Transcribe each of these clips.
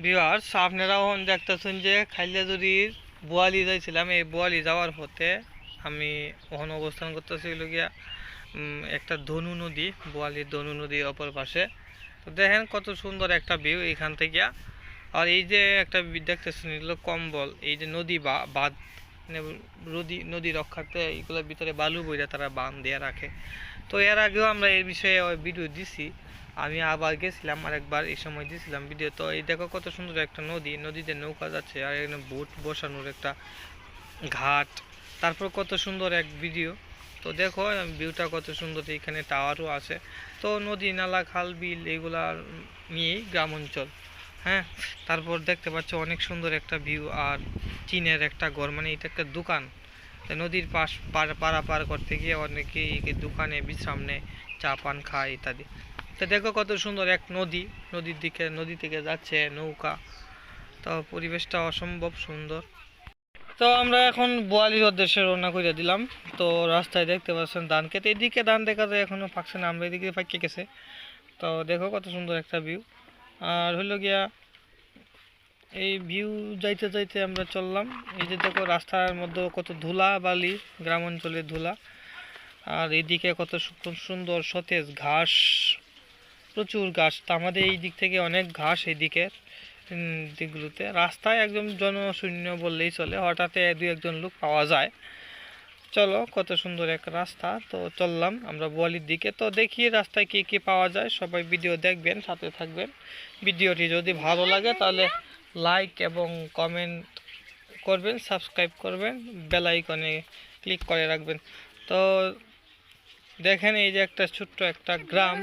Viewers, আপনারাও দেখতেছেন যে খাইলাজুরির বোয়ালি যাইছিলাম। এই বোয়ালি যাওয়ার পথে আমি ওখানে অবস্থান করতেছি হলো গিয়া একটা ধনু নদী, বোয়ালির ধনু নদী অপর পাশে। তো দেখেন কত সুন্দর একটা ভিউ এখান থেকে। আর এই যে একটা দেখতেছেন এগুলো কম্বল, এই যে নদী বা বাঁধ, মানে নদী রক্ষার্থে এইগুলোর ভিতরে বালু বইরা তারা বাঁধ দিয়ে রাখে। তো এর আগেও আমরা এই বিষয়ে ভিডিও দিছি। আমি আবার গেছিলাম আরেকবার, এই সময় দিয়েছিলাম ভিডিও। তো এই দেখো কত সুন্দর একটা নদী, নদীতে নৌকা যাচ্ছে, আর এখানে বোট বসানোর একটা ঘাট, তারপর কত সুন্দর এক ভিডিও। তো দেখো ভিউটা কত সুন্দর, এখানে টাওয়ারও আছে। তো নদী নালা খাল বিল এগুলা নিয়েই গ্রাম অঞ্চল। হ্যাঁ, তারপর দেখতে পাচ্ছ অনেক সুন্দর একটা ভিউ, আর চীনের একটা ঘর, মানে এটা একটা দোকান। নদীর পারাপার করতে গিয়ে অনেকেই দোকানে বিশ্রাম নেয়, চা পান খায় ইত্যাদি। তো দেখো কত সুন্দর এক নদী, নদী থেকে যাচ্ছে নৌকা। তো পরিবেশটা অসম্ভব সুন্দর। তো আমরা এখন বোয়ালির উদ্দেশ্যে রওনা করে দিলাম। তো রাস্তায় দেখতে পাচ্ছেন ধান খেতে, এদিকে ধান দেখা যায় এখনো পাকছে না, আমরা এদিকে পাকিয়ে গেছে। তো দেখো কত সুন্দর একটা ভিউ। আর হইলো গিয়া এই ভিউ যাইতে যাইতে আমরা চললাম। এই যে দেখো রাস্তার মধ্যে কত ধুলা বালি, গ্রাম অঞ্চলের ধুলা। আর এইদিকে কত সুন্দর সতেজ ঘাস, প্রচুর ঘাস। তো আমাদের এই দিক থেকে অনেক ঘাস এই দিকগুলোতে। রাস্তায় একদম জনশূন্য বললেই চলে, হঠাৎ দুই একজন লোক পাওয়া যায়। চলো কত সুন্দর এক রাস্তা। তো চললাম আমরা বোয়ালির দিকে। তো দেখি রাস্তায় কি কি পাওয়া যায়। সবাই ভিডিও দেখবেন, সাথে থাকবেন। ভিডিওটি যদি ভালো লাগে তাহলে লাইক এবং কমেন্ট করবেন, সাবস্ক্রাইব করবেন, বেল আইকনে ক্লিক করে রাখবেন। তো দেখেন এই যে একটা ছোট্ট একটা গ্রাম,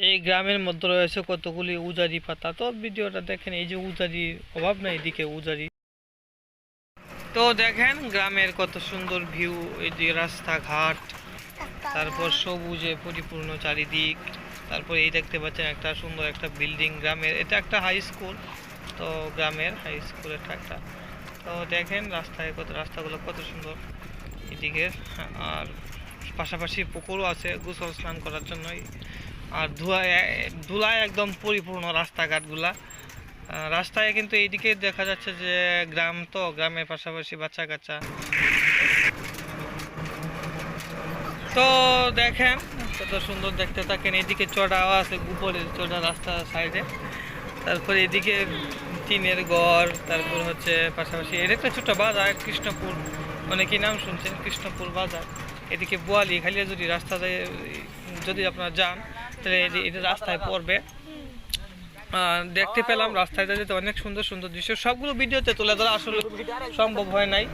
এই গ্রামের মধ্যে রয়েছে কতগুলি উজারি পাতা। তো ভিডিওটা দেখেন, এই যে উজারির অভাব নাই এদিকে উজারি। তো দেখেন গ্রামের কত সুন্দর ভিউ, এই যে রাস্তাঘাট, তারপর সবুজে পরিপূর্ণ চারিদিক। তারপর এই দেখতে পাচ্ছেন একটা সুন্দর একটা বিল্ডিং গ্রামের, এটা একটা হাই স্কুল। তো গ্রামের হাই স্কুল এটা একটা। তো দেখেন রাস্তাগুলো কত সুন্দর এদিকে। আর পাশাপাশি পুকুরও আছে গোসল স্নান করার জন্যই। আর ধুলায় একদম পরিপূর্ণ রাস্তাঘাটগুলা। রাস্তায় কিন্তু এইদিকে দেখা যাচ্ছে যে গ্রাম, তো গ্রামের পাশাপাশি বাচ্চা কাচ্চা। তো দেখেন কত সুন্দর দেখতে থাকেন। এইদিকে চড়াও আছে, উপরে চড়া রাস্তার সাইডে। তারপরে এদিকে টিনের ঘর, তারপর হচ্ছে পাশাপাশি এটা একটা ছোট বাজার কৃষ্ণপুর, অনেকেই নাম শুনছেন কৃষ্ণপুর বাজার। এদিকে বোয়ালি খালিয়াজুরি রাস্তা যদি আপনারা যান তাহলে এটা রাস্তায় পড়বে। দেখতে পেলাম রাস্তায় যেতে অনেক সুন্দর সুন্দর দৃশ্য, সবগুলো ভিডিওতে তুলে ধরা আসলে সম্ভব হয় নাই।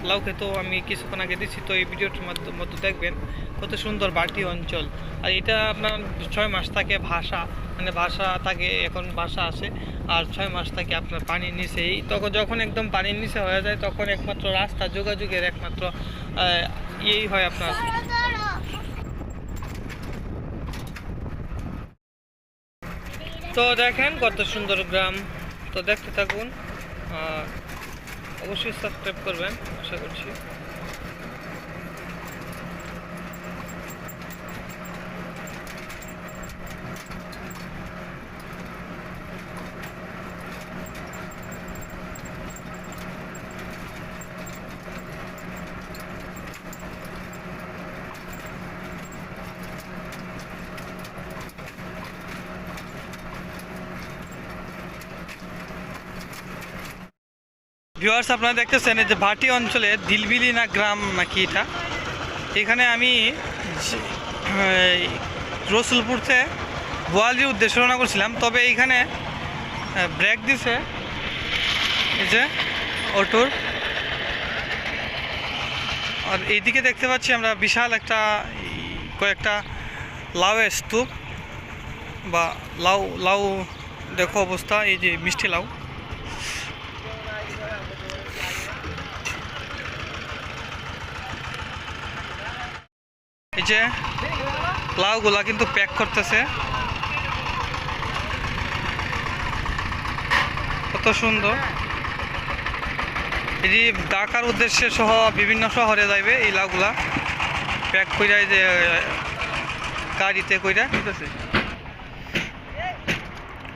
লাউ খেতো আমি কিছুক্ষণ আগে দিচ্ছি। তো এই ভিডিওটির মধ্যে দেখবেন কত সুন্দর বাটি অঞ্চল। আর এটা আপনার 6 মাস থাকে ভাষা থাকে, এখন ভাষা আসে। আর 6 মাস থাকে আপনার পানির নিচেই। তখন যখন একদম পানির নিচে হয়ে যায় তখন একমাত্র রাস্তা যোগাযোগের একমাত্র ইয়েই হয় আপনার। তো দেখেন কত সুন্দর গ্রাম। তো দেখতে থাকুন, অবশ্যই সাবস্ক্রাইব করবেন আশা করছি। ভিউয়ার্স, আপনারা দেখতেছেন এই যে ভাটি অঞ্চলে দিলবিলি না গ্রাম নাকি এটা। এখানে আমি রসুলপুরতে বোয়ালির উদ্দেশ্যে রওনা করছিলাম। তবে এইখানে ব্রেক দিছে এই যে অটোর। আর এইদিকে দেখতে পাচ্ছি আমরা বিশাল একটা কয়েকটা লাউয়ের স্তূপ বা লাউ দেখো অবস্থা, এই যে মিষ্টি লাউ। এই যে লাউগুলা কিন্তু প্যাক করতেছে, কত সুন্দর। এই যে ঢাকার উদ্দেশ্যে সহ বিভিন্ন শহরে যাইবে এই লাউগুলা প্যাক করে, যে গাড়িতে কইরা ঠিক আছে।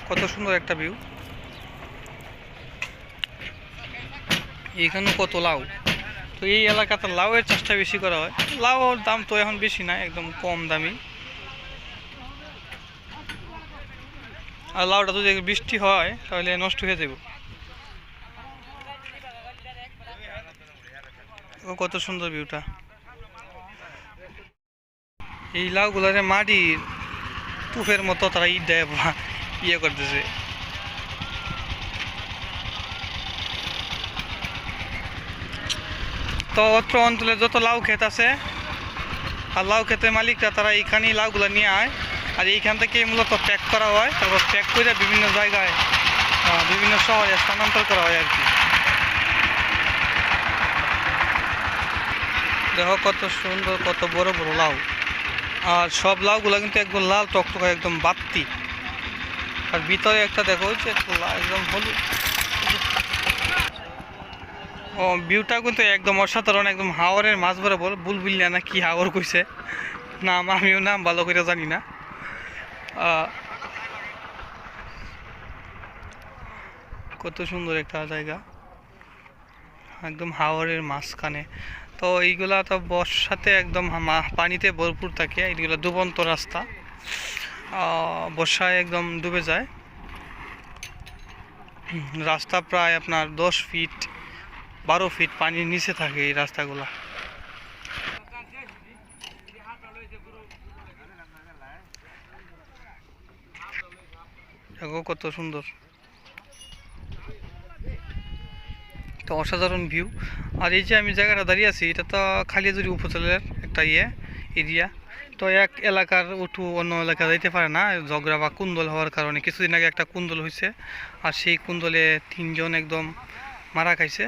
কত সুন্দর একটা ভিউ। এখানে কত লাউ, তো এই এলাকাতে লাউয়ের চাষটা বেশি করা হয়। লাউর দাম তো এখন বেশি না, একদম কম দামি। আর লাউটা যদি বৃষ্টি হয় তাহলে নষ্ট হয়ে যাব। কত সুন্দর ভিউটা। এই লাউগুলারে মাটির তুফের মতো তারা দেয় ইয়ে করতেছে। তো অত্র অঞ্চলে যত লাউ ক্ষেত আছে আর লাউ ক্ষেতের মালিকরা তারা এইখানেই লাউগুলো নিয়ে আয়, আর এইখান থেকে মূলত প্যাক করা হয়, তারপর প্যাক করে বিভিন্ন জায়গায় বিভিন্ন শহরে স্থানান্তর করা হয় আর কি। দেখো কত সুন্দর, কত বড় বড় লাউ। আর সব লাউগুলো কিন্তু একদম লাল টকটকা, একদম বাত্তি। আর ভিতরে একটা দেখো যে একদম হলুদ। ও ভিউটা কিন্তু একদম অসাধারণ, একদম হাওরের মাছ বরাবর। বুলবুলিয়া না কি হাওর কইছে নাম, আমিও নাম ভালো করে জানি না। কত সুন্দর একটা জায়গা, একদম হাওরের মাঝখানে। তো এইগুলা তো বর্ষাতে একদম পানিতে ভরপুর থাকে। এইগুলো ডুবন্ত রাস্তা, বর্ষায় একদম ডুবে যায় রাস্তা। প্রায় আপনার 10 ফিট 12 ফিট পানির নিচে থাকে এই রাস্তাগুলা। দেখো কত সুন্দর, তো অসাধারণ ভিউ। আর এই যে আমি জায়গাটা দাঁড়িয়ে আছি, এটা তো খালিয়াজুড়ি উপজেলার একটা এরিয়া। তো এক এলাকার উঠু অন্য এলাকা যাইতে পারে না, ঝগড়া বা কুন্দল হওয়ার কারণে। কিছুদিন আগে একটা কুন্দল হয়েছে, আর সেই কুন্দলে 3 জন একদম মারা খাইছে,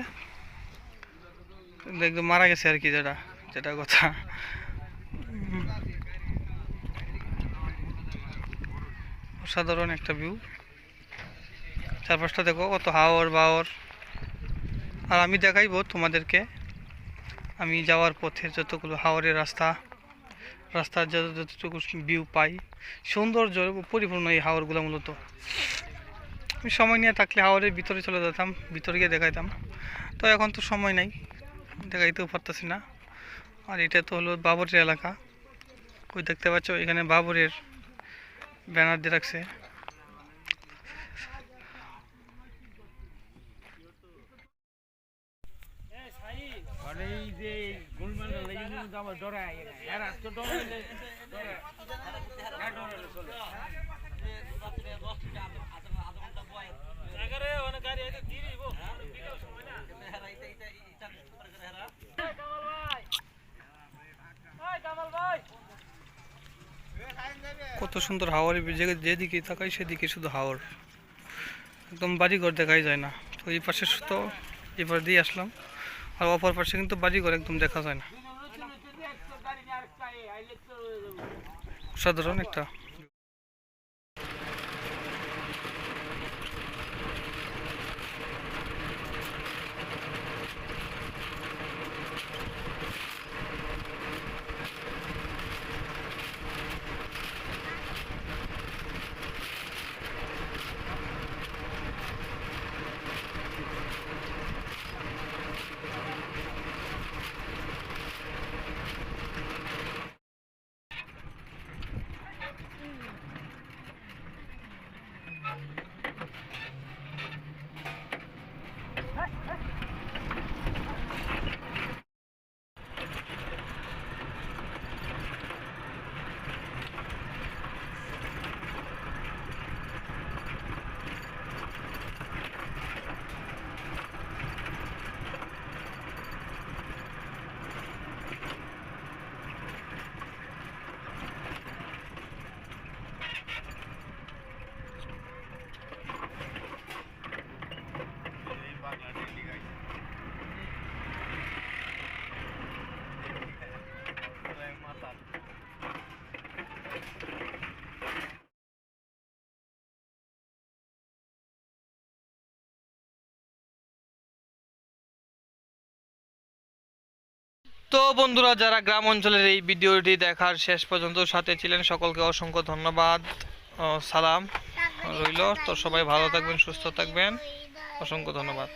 একদম মারা গেছে আর কি, যেটা যেটা কথা। অসাধারণ একটা ভিউ, চারপাশটা দেখো কত হাওর বাওর। আর আমি দেখাইবো তোমাদেরকে আমি যাওয়ার পথে যতগুলো হাওরের রাস্তার যতটুকু ভিউ পাই, সৌন্দর্য পরিপূর্ণ এই হাওরগুলো। মূলত আমি সময় নিয়ে থাকলে হাওরের ভিতরে চলে যেতাম, ভিতরে গিয়ে দেখাইতাম। তো এখন তো সময় নাই, দেখাইতেও পারতেছি না। আর এটা তো হলো বাবরের এলাকা। ওই দেখতে পাচ্ছ এখানে বাবরের ব্যানার দিয়ে রাখছে। কত সুন্দর হাওয়ার, যেদিকে তাকাই সেদিকে শুধু হাওর, একদম বাড়িঘর দেখাই যায় না। তো এই পাশে তো এবার দিয়ে আসলাম, আর অপর পাশে কিন্তু বাড়িঘর একদম দেখা যায় না। সাধারণ একটা। তো বন্ধুরা, যারা গ্রাম অঞ্চলের এই ভিডিওটি দেখার শেষ পর্যন্ত সাথে ছিলেন, সকলকে অসংখ্য ধন্যবাদ, সালাম। রইল। তো সবাই ভালো থাকবেন, সুস্থ থাকবেন। অসংখ্য ধন্যবাদ।